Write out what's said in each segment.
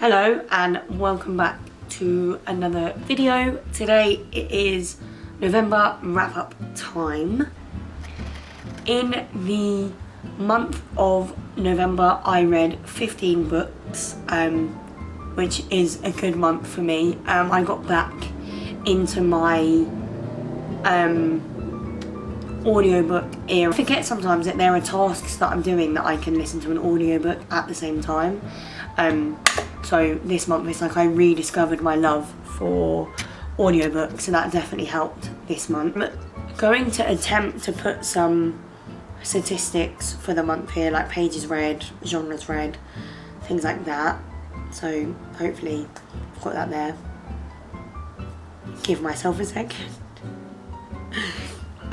Hello and welcome back to another video. Today it is November wrap-up time. In the month of November I read 15 books, which is a good month for me. I got back into my audiobook era. I forget sometimes that there are tasks that I'm doing that I can listen to an audiobook at the same time. So this month it's like I rediscovered my love for audiobooks, so that definitely helped this month. I'm going to attempt to put some statistics for the month here, like pages read, genres read, things like that. So hopefully I've got that there. Give myself a second.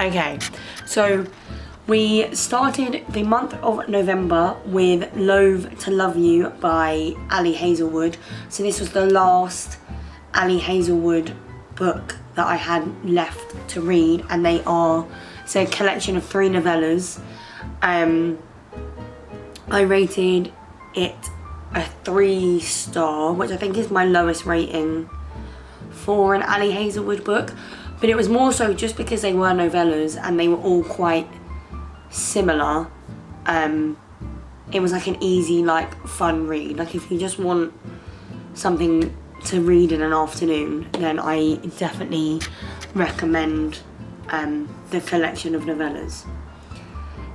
Okay, so we started the month of November with Loathe to Love You by Ali Hazelwood. So this was the last Ali Hazelwood book that I had left to read, and it's a collection of 3 novellas. I rated it a 3-star, which I think is my lowest rating for an Ali Hazelwood book, but it was more so just because they were novellas and they were all quite similar. It was like an easy, fun read. Like if you just want something to read in an afternoon, then I definitely recommend the collection of novellas.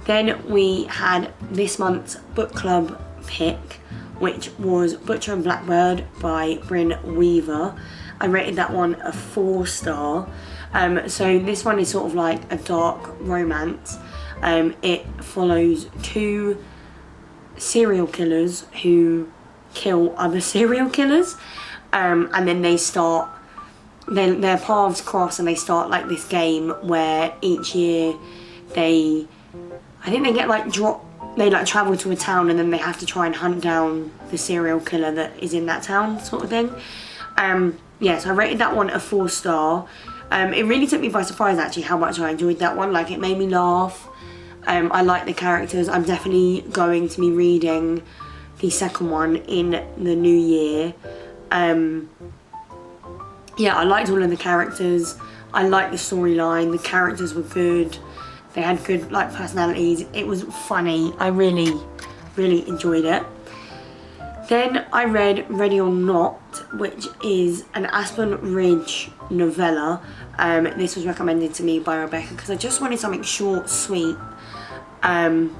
Then we had this month's book club pick, which was Butcher and Blackbird by Bryn Weaver. I rated that one a 4-star. So this one is sort of like a dark romance. It follows 2 serial killers who kill other serial killers, and then their paths cross and they start like this game where each year they travel to a town and then they have to try and hunt down the serial killer that is in that town, sort of thing. So I rated that one a 4-star. It really took me by surprise actually how much I enjoyed that one. Like, it made me laugh. I like the characters. I'm definitely going to be reading the second one in the new year. I liked all of the characters. I liked the storyline. The characters were good. They had good personalities. It was funny. I really, really enjoyed it. Then I read Ready or Not, which is an Aspen Ridge novella. This was recommended to me by Rebecca because I just wanted something short, sweet, and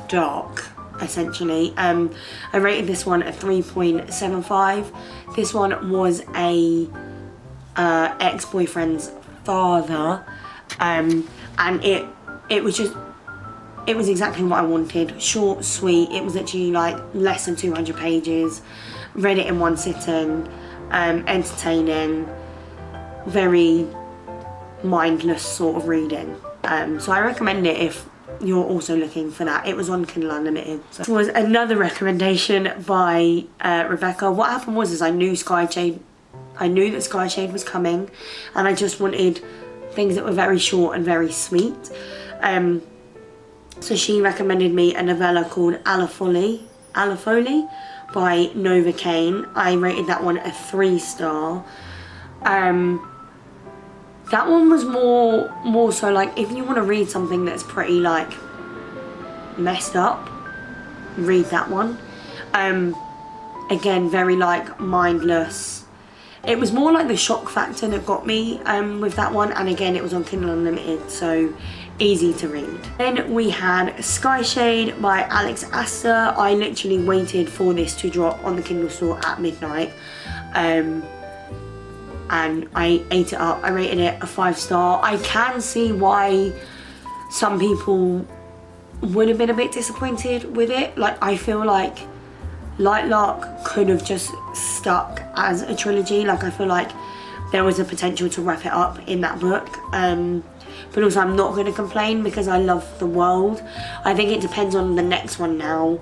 dark, essentially. I rated this one a 3.75. This one was a ex-boyfriend's father, and it was exactly what I wanted. Short, sweet. It was actually less than 200 pages. Read it in one sitting. Entertaining. Very mindless sort of reading. So I recommend it if you're also looking for that. It was on Kindle Unlimited. So this was another recommendation by Rebecca. What happened was I knew that Skyshade was coming, and I just wanted things that were very short and very sweet. So she recommended me a novella called Alafolly by Nova Kane. I rated that one a 3-star. That one was more so if you want to read something that's pretty messed up, read that one. Again, very mindless. It was more the shock factor that got me with that one, and again it was on Kindle Unlimited, so easy to read. Then we had Skyshade by Alex Astor. I literally waited for this to drop on the Kindle store at midnight, and I ate it up. I rated it a 5-star. I can see why some people would have been a bit disappointed with it. I feel like Light Lark could have just stuck as a trilogy. I feel like there was a potential to wrap it up in that book. But also I'm not going to complain because I love the world. I think it depends on the next one now,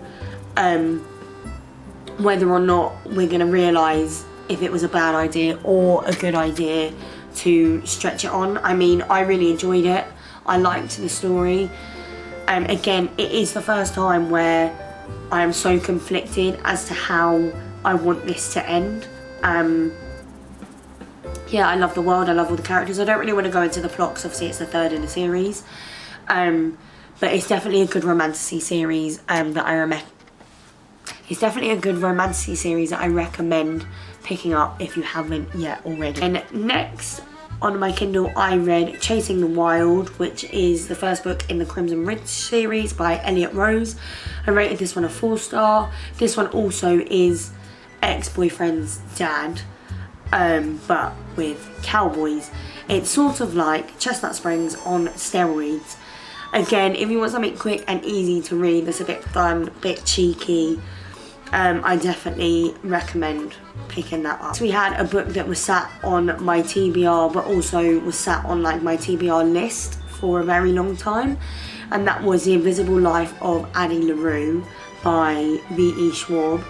whether or not we're going to realise if it was a bad idea or a good idea to stretch it on. I mean, I really enjoyed it. I liked the story. Again, it is the first time where I am so conflicted as to how I want this to end. Yeah, I love the world, I love all the characters. I don't really want to go into the plot because obviously it's the third in the series. But it's definitely a good romantasy series It's definitely a good romantasy series that I recommend picking up if you haven't yet already. And next on my Kindle, I read Chasing the Wild, which is the first book in the Crimson Ridge series by Elliot Rose. I rated this one a 4-star. This one also is ex-boyfriend's dad, but with cowboys. It's sort of like Chestnut Springs on steroids. Again, if you want something quick and easy to read that's a bit fun, a bit cheeky, I definitely recommend picking that up. So we had a book that was sat on my TBR, but also was sat on like my TBR list for a very long time, and that was The Invisible Life of Addie LaRue by V.E. Schwab.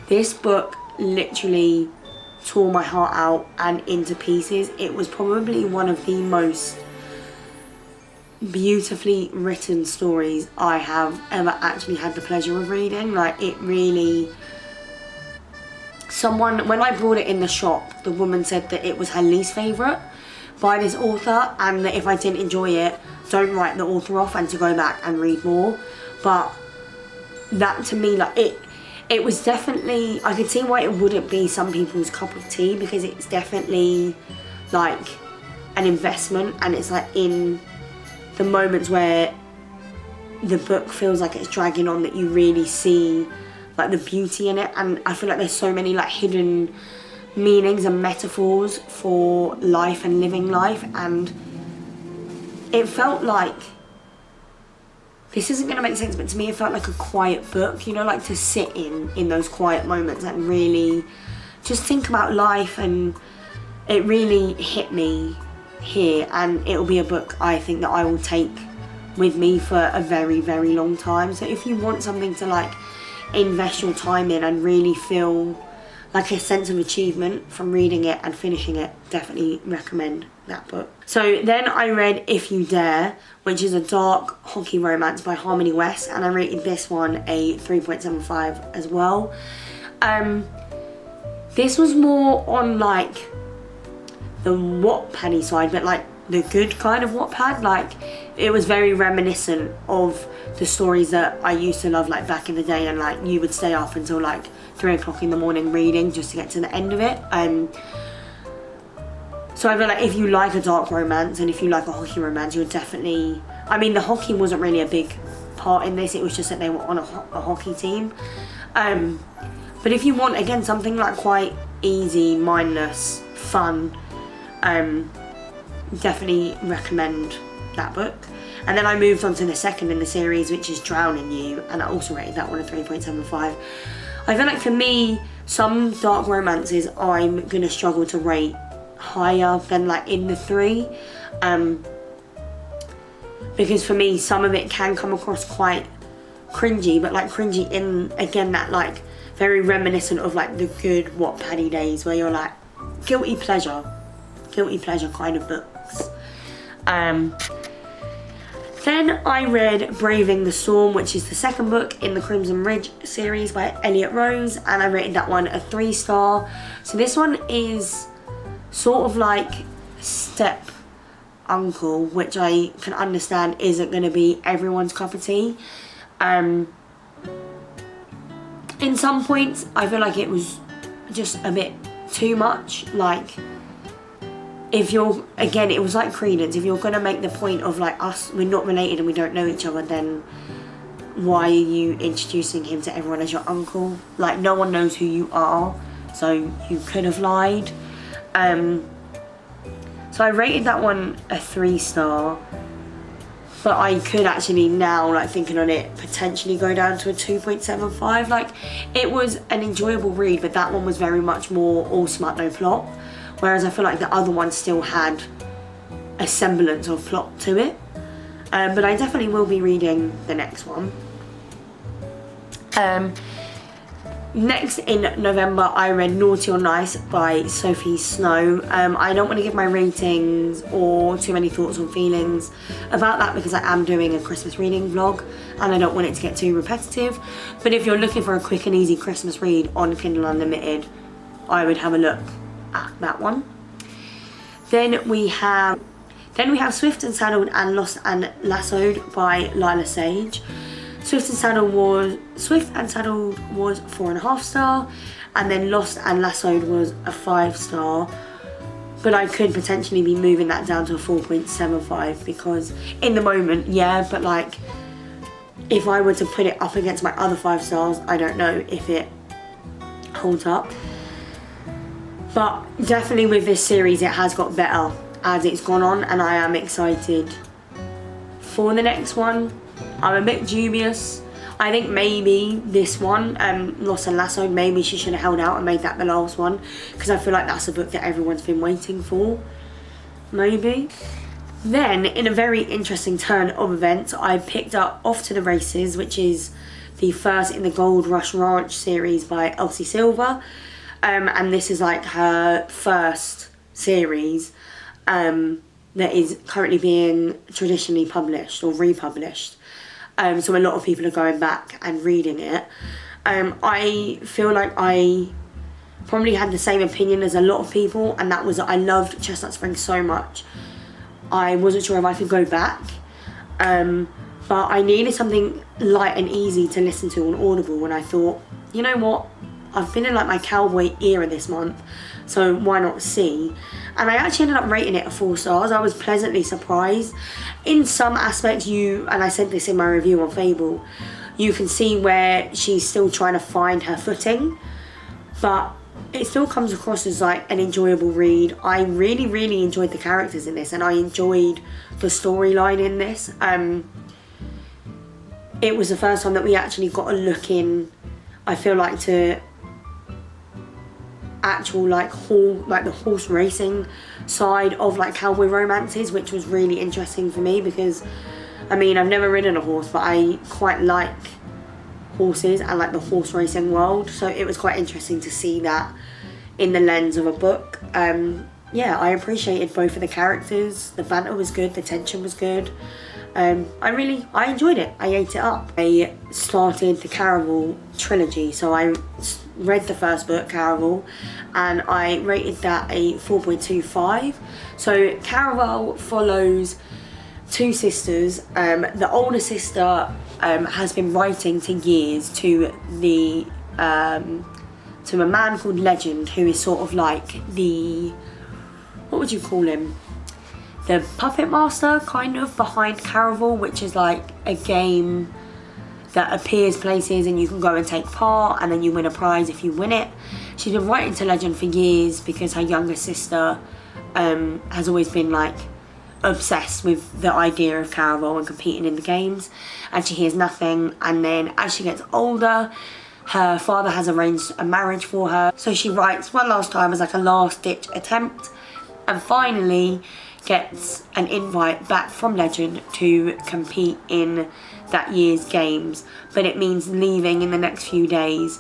This book literally tore my heart out and into pieces. It was probably one of the most beautifully written stories I have ever actually had the pleasure of reading. Like, it really... when I brought it in the shop, the woman said that it was her least favourite by this author, and that if I didn't enjoy it, don't write the author off and to go back and read more. But that, to me, like, it was definitely... I could see why it wouldn't be some people's cup of tea, because it's definitely like an investment, and it's like in the moments where the book feels like it's dragging on that you really see like the beauty in it. And I feel like there's so many like hidden meanings and metaphors for life and living life, and it felt like, this isn't going to make sense, but to me it felt like a quiet book, you know, like to sit in those quiet moments and really just think about life. And it really hit me here, and it'll be a book I think that I will take with me for a very, very long time. So if you want something to like invest your time in and really feel like a sense of achievement from reading it and finishing it, definitely recommend that book. So then I read If You Dare, which is a dark hockey romance by Harmony West, and I rated this one a 3.75 as well. This was more on like the Wattpad-y side, but like the good kind of Wattpad. Like, it was very reminiscent of the stories that I used to love like back in the day, and like you would stay up until like 3 o'clock in the morning reading just to get to the end of it. So I feel like if you like a dark romance and if you like a hockey romance, you're definitely... I mean, the hockey wasn't really a big part in this, it was just that they were on a hockey team. But if you want, again, something like quite easy, mindless, fun, definitely recommend that book. And then I moved on to the second in the series, which is Drowning You, and I also rated that one a 3.75. I feel like for me, some dark romances I'm going to struggle to rate higher than like in the 3. Because for me, some of it can come across quite cringy, but like cringy in, again, that like very reminiscent of like the good Wattpad-y days where you're like guilty pleasure kind of books. Then I read Braving the Storm, which is the second book in the Crimson Ridge series by Elliot Rose, and I rated that one a 3-star. So this one is sort of like step uncle, which I can understand isn't going to be everyone's cup of tea. In some points I feel like it was just a bit too much. Like, if you're, again, it was like Credence, if you're going to make the point of like us, we're not related and we don't know each other, then why are you introducing him to everyone as your uncle? Like, no one knows who you are, so you could have lied. So I rated that one a 3-star, but I could actually now, like thinking on it, potentially go down to a 2.75. Like, it was an enjoyable read, but that one was very much more all smut, no plot. Whereas I feel like the other one still had a semblance of plot to it. But I definitely will be reading the next one. Next in November, I read Naughty or Nice by Sophie Snow. I don't want to give my ratings or too many thoughts or feelings about that because I am doing a Christmas reading vlog and I don't want it to get too repetitive. But if you're looking for a quick and easy Christmas read on Kindle Unlimited, I would have a look at that one. Then we have Swift and Saddled and Lost and Lassoed by Lila Sage. Swift and Saddled was 4.5 star, and then Lost and Lassoed was a 5-star. But I could potentially be moving that down to a 4.75 because in the moment, yeah, but like if I were to put it up against my other 5 stars, I don't know if it holds up. But definitely with this series, it has got better as it's gone on, and I am excited for the next one. I'm a bit dubious. I think maybe this one, Lost and Lassoed, maybe she should have held out and made that the last one because I feel like that's a book that everyone's been waiting for. Maybe. Then, in a very interesting turn of events, I picked up Off to the Races, which is the first in the Gold Rush Ranch series by Elsie Silver. And this is like her first series that is currently being traditionally published or republished. So a lot of people are going back and reading it. I feel like I probably had the same opinion as a lot of people, and that was that I loved Chestnut Spring so much. I wasn't sure if I could go back, but I needed something light and easy to listen to on Audible, and I thought, you know what? I've been in like my cowboy era this month, so why not see? And I actually ended up rating it a 4 stars. I was pleasantly surprised. In some aspects, and I said this in my review on Fable, you can see where she's still trying to find her footing, but it still comes across as like an enjoyable read. I really, really enjoyed the characters in this, and I enjoyed the storyline in this. It was the first time that we actually got a look in, I feel like, to actual like the horse racing side of like cowboy romances, which was really interesting for me because I mean, I've never ridden a horse, but I quite like horses and like the horse racing world, so it was quite interesting to see that in the lens of a book. Yeah, I appreciated both of the characters. The banter was good, the tension was good. I enjoyed it. I ate it up. I started the Caraval trilogy, so I read the first book, Caraval, and I rated that a 4.25. So Caraval follows 2 sisters. The older sister has been writing to years to a man called Legend, who is sort of like the, what would you call him? The puppet master kind of behind Caraval, which is like a game that appears places and you can go and take part and then you win a prize if you win it. She's been writing to Legend for years because her younger sister has always been like obsessed with the idea of Caraval and competing in the games, and she hears nothing. And then as she gets older, her father has arranged a marriage for her, so she writes one last time as like a last ditch attempt, and finally gets an invite back from Legend to compete in that year's games, but it means leaving in the next few days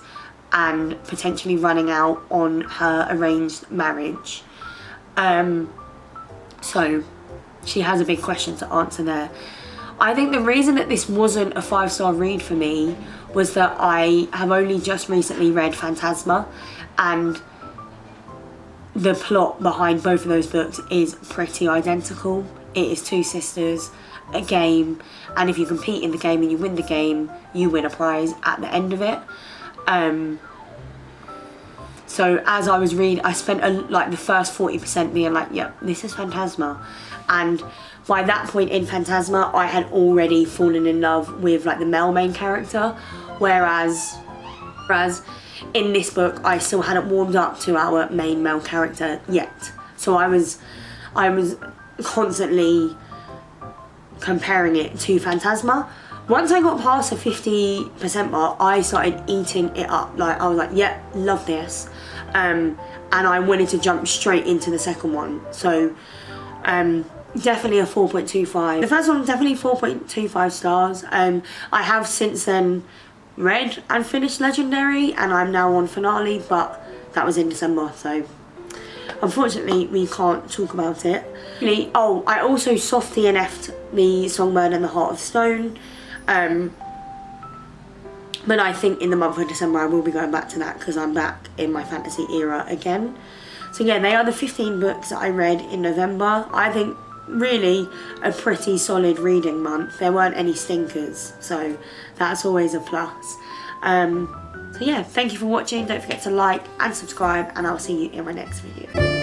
and potentially running out on her arranged marriage. So she has a big question to answer there. I think the reason that this wasn't a 5-star read for me was that I have only just recently read Phantasma, and the plot behind both of those books is pretty identical. It is 2 sisters, a game, and if you compete in the game and you win the game, you win a prize at the end of it. So as I was reading, I spent like the first 40% being like, yep, this is Phantasma. And by that point in Phantasma, I had already fallen in love with like the male main character, whereas in this book, I still hadn't warmed up to our main male character yet. So I was constantly comparing it to Phantasma. Once I got past the 50% mark, I started eating it up. Like, I was like, yep, love this. And I wanted to jump straight into the second one. So, definitely a 4.25. The first one, definitely 4.25 stars. I have since then read and finished Legendary, and I'm now on finale, but that was in December, so unfortunately we can't talk about it. Oh, I also soft DNF'd the Songbird and the Heart of Stone, but I think in the month of December I will be going back to that because I'm back in my fantasy era again. So yeah, they are the 15 books that I read in November. I think really a pretty solid reading month. There weren't any stinkers, so that's always a plus. So yeah, thank you for watching. Don't forget to like and subscribe, and I'll see you in my next video.